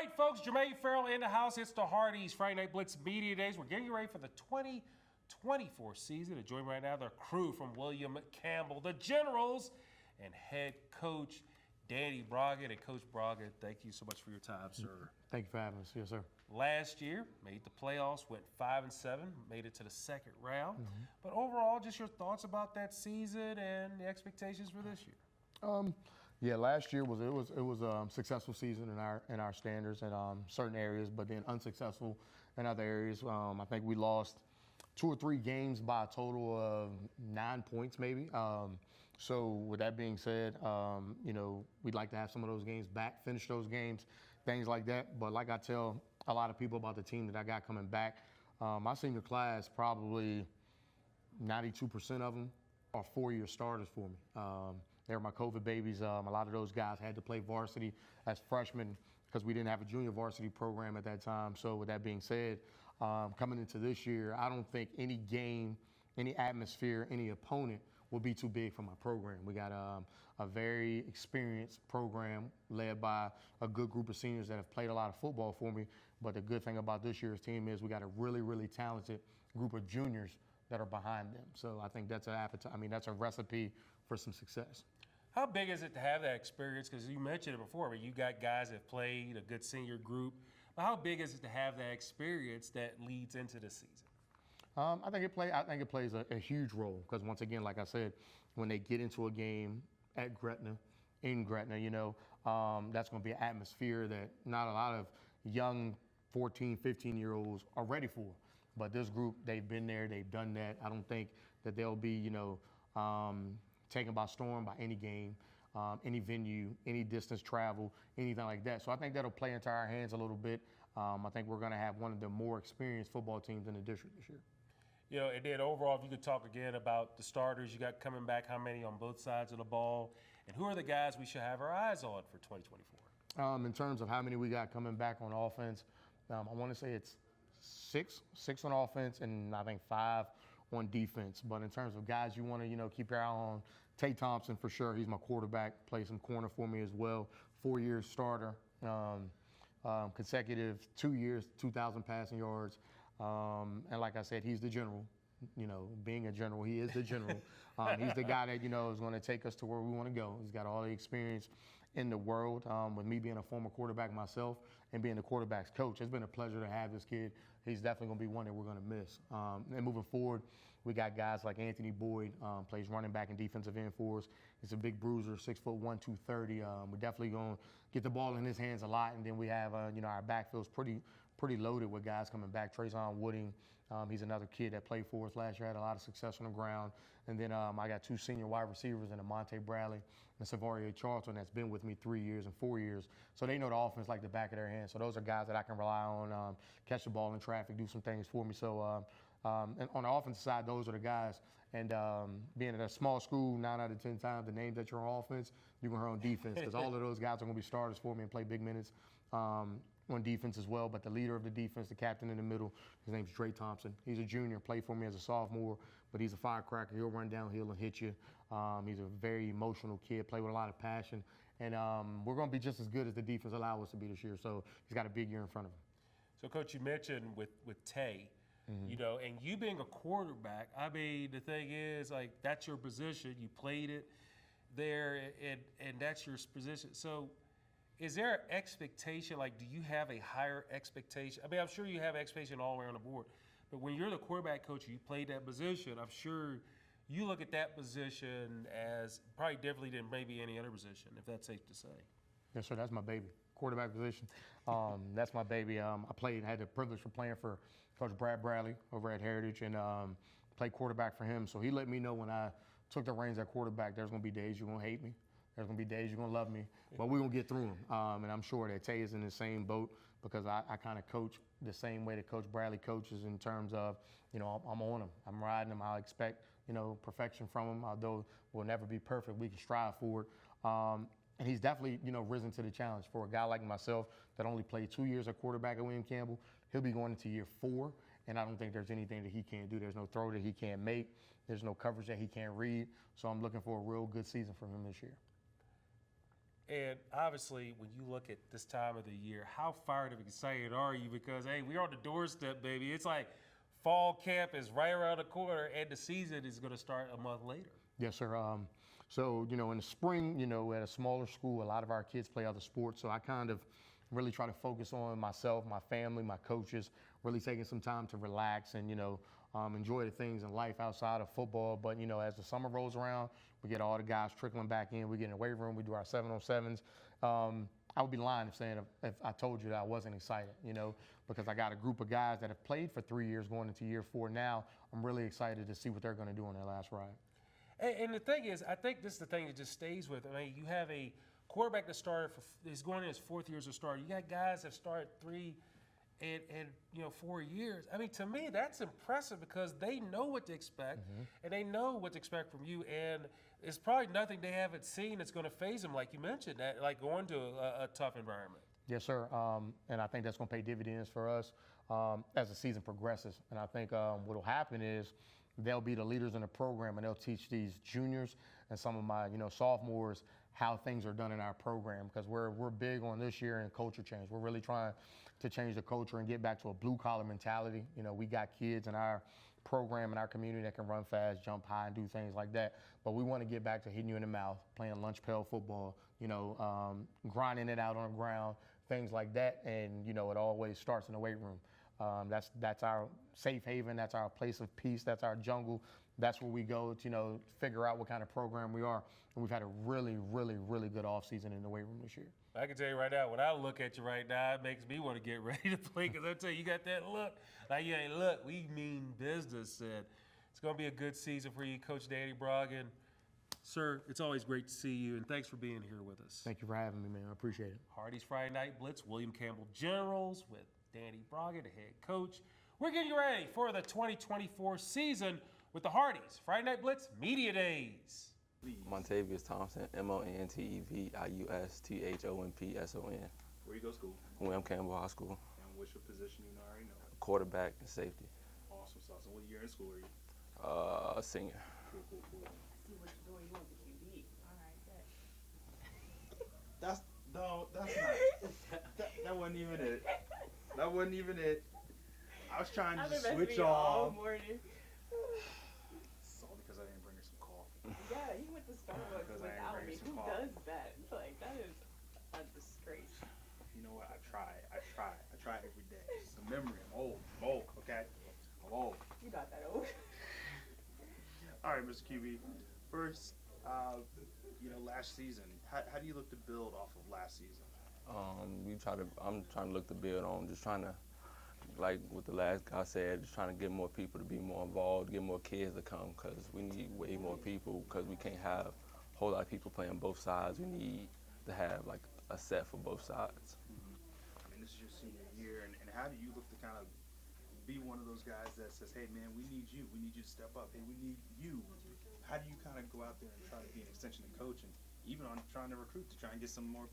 right, folks, Jermaine Farrell in the house. It's the Hardee's Friday Night Blitz Media Days. We're getting ready for the 2024 season. And join right now the crew from William Campbell, the Generals, and head coach Danny Broggin. And Coach Broggin, thank you so much for your time, sir. Thank you for having us. Yes, sir. Last year, made the playoffs, went 5-7, made it to the second round. But overall, just your thoughts about that season and the expectations for this year. Yeah, last year was a successful season in our standards in certain areas, but then unsuccessful in other areas. I think we lost 2 or 3 games by a total of 9 points, maybe. So with that being said, we'd like to have some of those games back, finish those games, things like that. But like I tell a lot of people about the team that I got coming back, my senior class, probably 92% of them are 4-year starters for me. They were my COVID babies. A lot of those guys had to play varsity as freshmen because we didn't have a junior varsity program at that time. So with that being said, coming into this year, I don't think any game, any atmosphere, any opponent will be too big for my program. We got a very experienced program led by a good group of seniors that have played a lot of football for me. But the good thing about this year's team is we got a really, really talented group of juniors that are behind them. So I think that's that's a recipe for some success. How big is it to have that experience? Because you mentioned it before, but you got guys that played, a good senior group. But how big is it to have that experience that leads into the season? I think it plays a huge role because once again, like I said, when they get into a game at Gretna, in Gretna, that's going to be an atmosphere that not a lot of young 14, 15-year-olds are ready for. But this group, they've been there, they've done that. I don't think that they'll be, taken by storm by any game, any venue, any distance travel, anything like that. So I think that'll play into our hands a little bit. I think we're going to have one of the more experienced football teams in the district this year. And then overall, if you could talk again about the starters you got coming back, how many on both sides of the ball, and who are the guys we should have our eyes on for 2024? In terms of how many we got coming back on offense, I want to say it's six on offense and I think 5 on defense. But in terms of guys you want to, keep your eye on, Thompson for sure. He's my quarterback, plays some corner for me as well. 4-year starter, consecutive 2 years, 2,000 passing yards. And like I said, he's the general. Being a general, he is the general. He's the guy that, is going to take us to where we want to go. He's got all the experience in the world. With me being a former quarterback myself and being the quarterback's coach, it's been a pleasure to have this kid. He's definitely going to be one that we're going to miss. And moving forward, we got guys like Anthony Boyd, plays running back and defensive end for us. He's a big bruiser, 6'1", 230. We're definitely going to get the ball in his hands a lot. And then we have, our backfield's pretty loaded with guys coming back. Trayson Wooding, he's another kid that played for us last year, had a lot of success on the ground. And then I got 2 senior wide receivers in Monte Bradley and Savareay Charlton that's been with me 3 years and 4 years. So they know the offense like the back of their hand. So those are guys that I can rely on, catch the ball in traffic, do some things for me. So and on the offensive side, those are the guys. And being at a small school, 9 out of 10 times, the names that you're on offense, you're going to hear on defense because all of those guys are going to be starters for me and play big minutes on defense as well. But the leader of the defense, the captain in the middle, his name's Thompson. He's a junior, played for me as a sophomore, but he's a firecracker. He'll run downhill and hit you. He's a very emotional kid, play with a lot of passion. And we're going to be just as good as the defense allows us to be this year. So he's got a big year in front of him. So, Coach, you mentioned with Tay, and you being a quarterback, the thing is, that's your position. You played it there, and that's your position. So is there an expectation, do you have a higher expectation? I'm sure you have expectation all the way on the board, but when you're the quarterback coach, you played that position, I'm sure you look at that position as probably differently than maybe any other position, if that's safe to say. Yes, sir, that's my baby. Quarterback position. That's my baby. I had the privilege of playing for Coach Brad Bradley over at Heritage and played quarterback for him. So he let me know when I took the reins at quarterback, there's going to be days you're going to hate me. There's going to be days you're going to love me, but we're going to get through them. And I'm sure that Tay is in the same boat because I kind of coach the same way that Coach Bradley coaches in terms of, I'm on him. I'm riding him. I expect, perfection from him, although we'll never be perfect. We can strive for it. And he's definitely, risen to the challenge. For a guy like myself that only played 2 years at quarterback at William Campbell, he'll be going into year 4, and I don't think there's anything that he can't do. There's no throw that he can't make. There's no coverage that he can't read. So I'm looking for a real good season from him this year. And obviously, when you look at this time of the year, how fired up and excited are you? Because, hey, we're on the doorstep, baby. It's like fall camp is right around the corner, and the season is going to start a month later. Yes, sir. So, in the spring, at a smaller school, a lot of our kids play other sports. So I kind of really try to focus on myself, my family, my coaches, really taking some time to relax and, enjoy the things in life outside of football. But, as the summer rolls around, we get all the guys trickling back in. We get in the weight room. We do our 7-on-7s. I would be lying if I told you that I wasn't excited, because I got a group of guys that have played for 3 years going into year 4 now. I'm really excited to see what they're going to do on their last ride. And the thing is, I think this is the thing that just stays with. I mean, you have a quarterback that started is going in his 4th year as a starter. You got guys that started 3 and 4 years. I mean, to me, that's impressive because they know what to expect, and they know what to expect from you. And it's probably nothing they haven't seen that's going to phase them, like you mentioned, that like going to a tough environment. Yes, sir. And I think that's going to pay dividends for us as the season progresses. And I think what will happen is they'll be the leaders in the program, and they'll teach these juniors and some of my, sophomores how things are done in our program, because we're big on this year in culture change. We're really trying to change the culture and get back to a blue-collar mentality. We got kids in our program in our community that can run fast, jump high, and do things like that. But we want to get back to hitting you in the mouth, playing lunch pail football, grinding it out on the ground, things like that. And, it always starts in the weight room. That's our safe haven. That's our place of peace. That's our jungle. That's where we go to, figure out what kind of program we are. And we've had a really, really, really good offseason in the weight room this year. I can tell you right now, when I look at you right now, it makes me want to get ready to play because I tell you, you got that look. Like, yeah, look, we mean business. And it's going to be a good season for you, Coach Danny Broggin. Sir, it's always great to see you, and thanks for being here with us. Thank you for having me, man. I appreciate it. Hardee's Friday Night Blitz, William Campbell Generals with Danny Broggin, the head coach. We're getting ready for the 2024 season with the Hardee's Friday Night Blitz Media Days. Montevious Thompson, Montevious Thompson. Where you go to school? William Campbell High School. And what's your position? You already know. Quarterback and safety. Awesome sauce. And what year in school are you? Senior. Cool. See what you're doing. You want the QB. All right, That's not. That wasn't even it. That wasn't even it. I was trying to just switch all off. morning. It's all because I didn't bring her some coffee. Yeah, he went to Starbucks Because I ain't without bringing me. some Who coffee. does that? Like, that is a disgrace. You know what? I try every day. It's a memory. I'm old, okay? I'm old. You got that old. All right, Mr. QB. First, last season, how do you look to build off of last season? I'm trying to look to build on, just trying to, like what the last guy said, just trying to get more people to be more involved, get more kids to come, because we need way more people, because we can't have a whole lot of people playing both sides. We need to have like a set for both sides. I mean, this is your senior year, and how do you look to kind of be one of those guys that says, hey, man, we need you to step up. Hey, we need you. How do you kind of go out there and try to be an extension of coach, and even on trying to recruit to try and get some more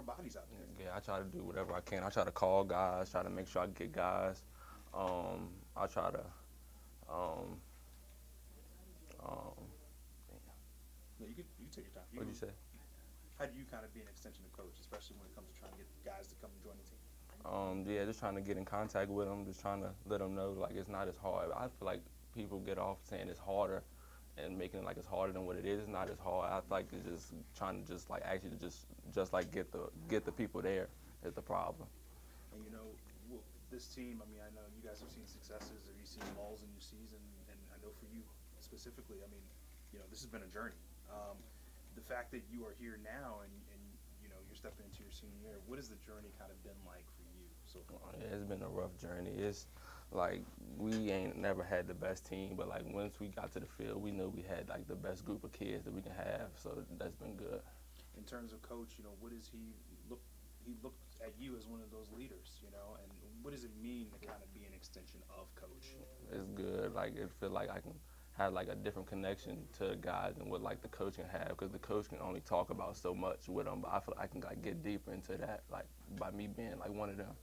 bodies out there? Yeah, I try to do whatever I can. I try to call guys, try to make sure I get guys. I try to, No, you can take your time. what'd you say? How do you kind of be an extension of coach, especially when it comes to trying to get guys to come and join the team? Yeah, just trying to get in contact with them, just trying to let them know like it's not as hard. I feel like people get off saying it's harder and making it like it's harder than what it is. It's not as hard. I feel like it's just trying to just like actually just like get the people there is the problem. And this team, I mean, I know you guys have seen successes, or you've seen lulls in your season, and I know for you specifically, I mean, this has been a journey. The fact that you are here now and you're stepping into your senior year, what has the journey kind of been like for you so far? It's been a rough journey. It's like we ain't never had the best team, but like once we got to the field, we knew we had like the best group of kids that we can have. So that's been good. In terms of coach, what does he look? He looked at you as one of those leaders, and what does it mean to kind of be an extension of coach? It's good. Like it feel like I can have like a different connection to the guys than what like the coach can have, because the coach can only talk about so much with them, but I feel like I can like get deeper into that, like by me being like one of them.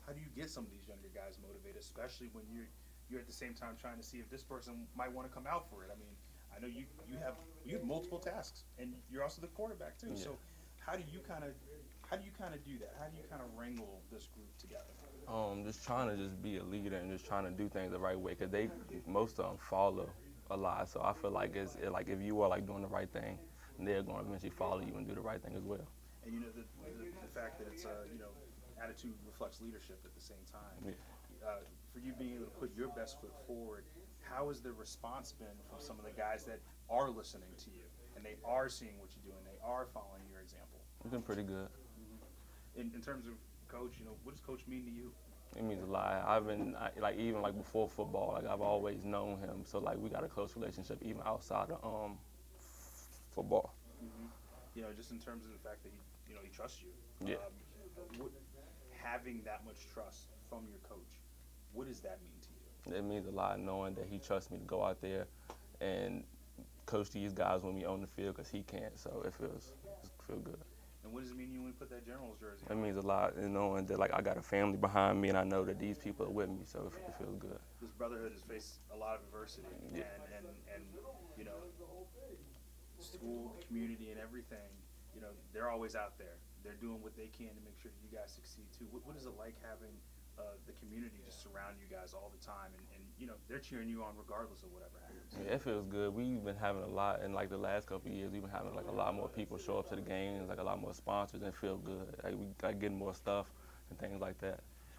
How do you get some of these younger guys motivated, especially when you're at the same time trying to see if this person might want to come out for it? I mean, I know you have multiple tasks, and you're also the quarterback too. Yeah. So How do you kind of do that? How do you kind of wrangle this group together? Just trying to just be a leader and just trying to do things the right way, because most of them follow a lot. So I feel like like if you are like doing the right thing, they're going to eventually follow you and do the right thing as well. And you know the fact that it's you know, attitude reflects leadership at the same time. Yeah. For you being able to put your best foot forward, how has the response been from some of the guys that are listening to you and they are seeing what you do and they are following your example? It's been pretty good. In terms of coach, you know, what does coach mean to you? It means a lot. Like even like before football, like I've always known him. So like we got a close relationship even outside of football. You know, just in terms of the fact that he trusts you. Yeah. Having that much trust from your coach, what does that mean to you? It means a lot knowing that he trusts me to go out there and coach these guys when we on the field, because he can't. So it feels good. And what does it mean you when you put that Generals jersey It on? means a lot, and knowing that like I got a family behind me, and I know that these people are with me, so it feels good. This brotherhood has faced a lot of adversity, Yeah. and you know, school, the community, and everything. You know, they're always out there. They're doing what they can to make sure that you guys succeed too. What is it like having the community just surround you guys all the time, and you know, they're cheering you on regardless of whatever happens? Yeah, it feels good. We've been having a lot, in like the last couple of years, we've been having like a lot more people show up to the games, like a lot more sponsors, and it feel good. Like we got getting more stuff and things like that.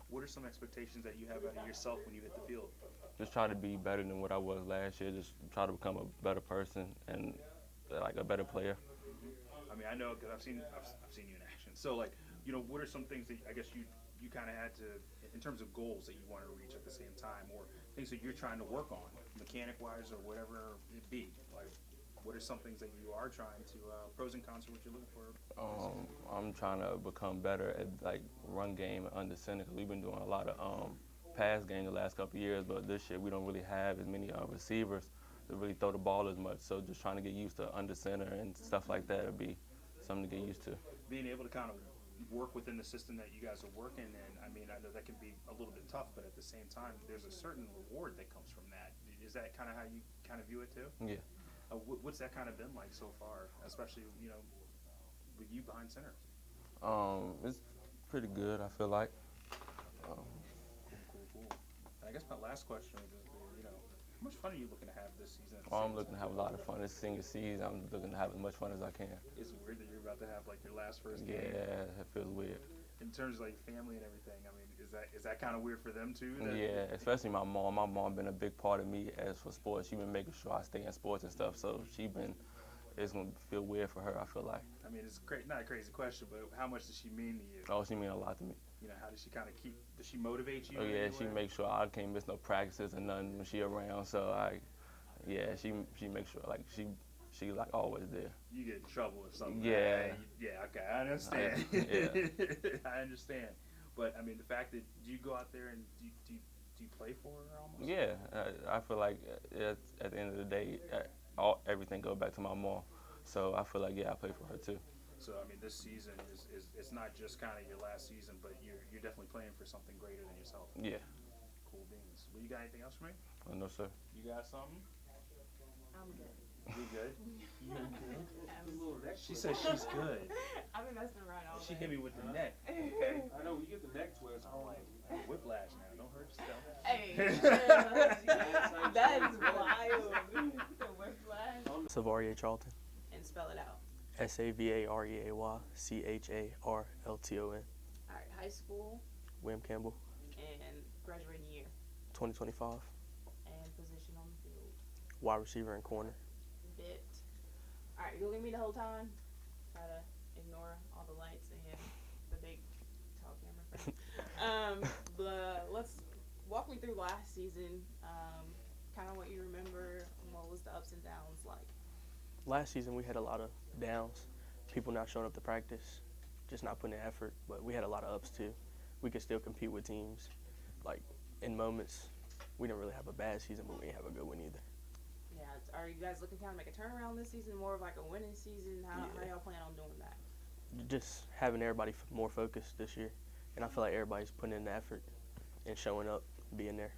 What are some expectations that you have out of yourself when you hit the field? Just try to be better than what I was last year. Just try to become a better person and like a better player. I mean, I know because I've seen you in action. So, like, you know, what are some things that I guess you kind of had to, in terms of goals that you want to reach at the same time, or things that you're trying to work on, mechanic-wise or whatever it be? Like, what are some things that you are trying to, pros and cons of what you're looking for? I'm trying to become better at like run game and under center, because we've been doing a lot of pass game the last couple of years, but this year we don't really have as many receivers to really throw the ball as much. So just trying to get used to under center and stuff like that would be something to get used to. Being able to kind of work within the system that you guys are working in, I mean, I know that can be a little bit tough, but at the same time, there's a certain reward that comes from that. Is that kind of how you kind of view it too? Yeah. What's that kind of been like so far, especially, you know, with you behind center? It's pretty good, I feel like. Cool. And I guess my last question would just be, you know, how much fun are you looking to have this season? I'm looking to have a lot of fun this senior season. I'm looking to have as much fun as I can. Is it weird that you're about to have like your first Yeah, game? it feels weird. In terms of like family and everything, I mean, is that kind of weird for them too? Yeah, especially my mom. My mom been a big part of me as for sports. She been making sure I stay in sports and stuff. So it's gonna feel weird for her, I feel like. I mean, it's not a crazy question, but how much does she mean to you? Oh, she mean a lot to me. You know, how does she kind of does she motivate you? Oh in yeah, any she way? makes sure I can't miss no practices and nothing when she around. So she makes sure like she like always there. You get in trouble or something. Yeah. Okay, I understand. Yeah. I understand. But I mean, the fact that do you go out there and do you play for her almost? Yeah, I feel like at the end of the day, everything goes back to my mom. So I feel like I play for her too. So I mean, this season is it's not just kind of your last season, but you're definitely playing for something greater than yourself. Yeah. Cool beans. Well, you got anything else for me? Oh, no sir. You got something? I'm good. You good? I'm She says she's good. I've been messing around all She day. hit me with the neck. Okay. I know, you get the neck twist. I'm like, whiplash now. Don't hurt yourself. Hey, chill. That is wild. The whiplash. Savareay Charlton. And spell it out. Savareay Charlton. All right, high school William Campbell. and graduating year 2025. and position on the field. Wide receiver and corner. Bit. All right, you look at me the whole time. Try to ignore all the lights and the big tall camera frame. But let's walk me through last season. Kind of what you remember. What was the ups and downs like? Last season we had a lot of downs. People not showing up to practice, just not putting in effort. But we had a lot of ups too. We could still compete with teams. Like in moments, we didn't really have a bad season, but we didn't have a good one either. Yeah, are you guys looking to kind of make a turnaround this season? More of like a winning season? How Yeah. y'all plan on doing that? Just having everybody more focused this year, and I feel like everybody's putting in the effort and showing up, being there.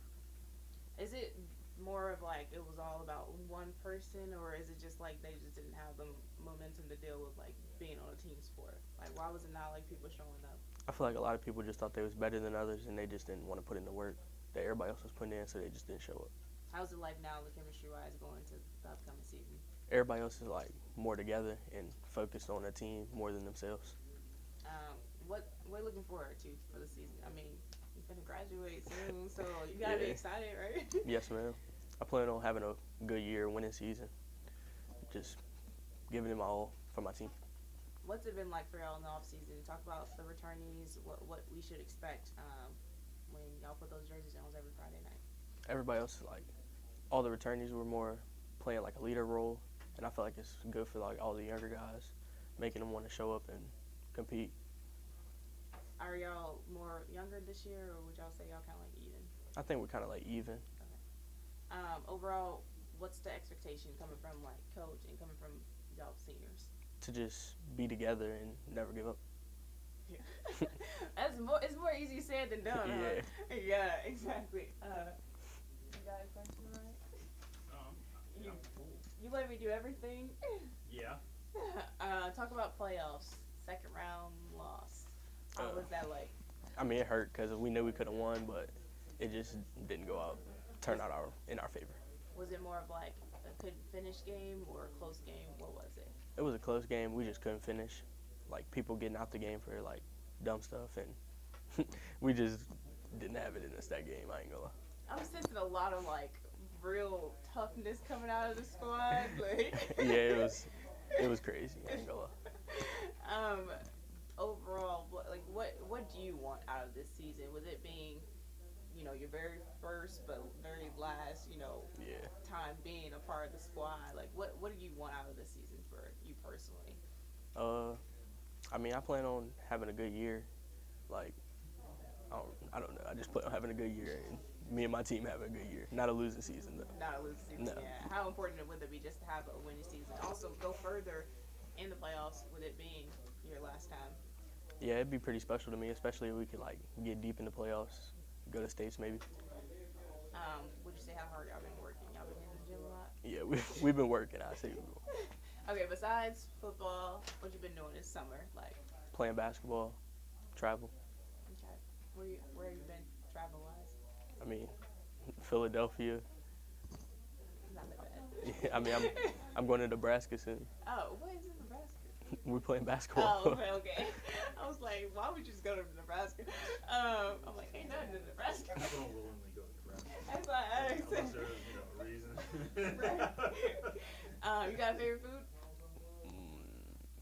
Is it more of like it was all about one person, or is it just like they just didn't have the momentum to deal with like being on a team sport? Like, why was it not like people showing up? I feel like a lot of people just thought they was better than others, and they just didn't want to put in the work that everybody else was putting in, so they just didn't show up. How's it like now, the chemistry wise, going to the upcoming season? Everybody else is like more together and focused on the team more than themselves. What are you looking forward to for the season? I mean, you're gonna graduate soon, so you gotta be excited, right? Yes, ma'am. I plan on having a good year, winning season, just giving it my all for my team. What's it been like for y'all in the off season? Talk about the returnees, what we should expect when y'all put those jerseys on every Friday night. Everybody else, like, all the returnees were more playing like a leader role, and I feel like it's good for like all the younger guys, making them want to show up and compete. Are y'all more younger this year, or would y'all say y'all kind of like even? I think we're kind of like even. Overall, what's the expectation coming from like coach and coming from y'all seniors? To just be together and never give up. Yeah. It's more easy said than done. Yeah. Huh? Yeah, exactly. You got a question, right? You let me do everything. Yeah. Talk about playoffs. Second round loss. What was that like? I mean, it hurt because we knew we could have won, but it just didn't turn out in our favor. Was it more of like a couldn't finish game or a close game? What was it? It was a close game. We just couldn't finish. Like, people getting out the game for like dumb stuff, and we just didn't have it in us that game. I ain't gonna lie. I'm sensing a lot of like real toughness coming out of the squad. Like. Yeah, it was crazy. I ain't gonna lie. Overall, what do you want out of this season? With it being, your very first but very last, time being a part of the squad. Like, what do you want out of this season for you personally? I mean, I plan on having a good year. Like, I don't know. I just plan on having a good year, and me and my team having a good year. Not a losing season, though. Not a losing season, No. yeah. How important would it be just to have a winning season? Also, go further in the playoffs with it being your last time. Yeah, it'd be pretty special to me, especially if we could like get deep in the playoffs, go to states maybe. Would you say how hard y'all been working? Y'all been in the gym a lot? Yeah, we've been working. I say Okay, besides football, what you been doing this summer? Like playing basketball, travel. Okay, where you been travel wise? I mean, Philadelphia. Not that bad. Yeah, I mean, I'm going to Nebraska soon. Oh, what is in Nebraska? We're playing basketball. Oh, okay. I was like, why would you just go to Nebraska? I'm like, ain't nothing in Nebraska. People don't willingly go to Nebraska That's why I asked. unless there's a reason. Right. You got a favorite food?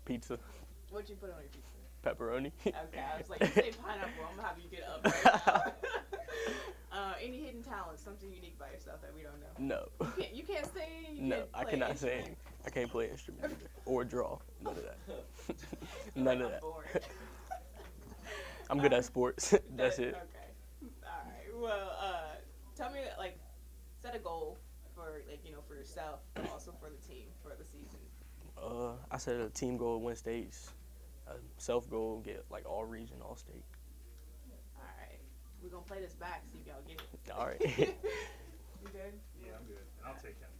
Pizza, What'd you put on your pizza? pepperoni. Okay, I was like, you say pineapple, I'm gonna have you get up right now. Any hidden talents, something unique by yourself that we don't know? No. You can't sing? You No, can't I play cannot instrument? sing. I can't play instrument either. Or draw. None of that. None of I'm that. bored. I'm good at sports. That's it. Okay. All right. Well, tell me, like, set a goal for, like, for yourself, but also for the team for the season. I set a team goal, win states. A self goal, get like all region, all state. All right. We're gonna play this back, see if y'all get it. All right. You good? Yeah, I'm good. And I'll take him.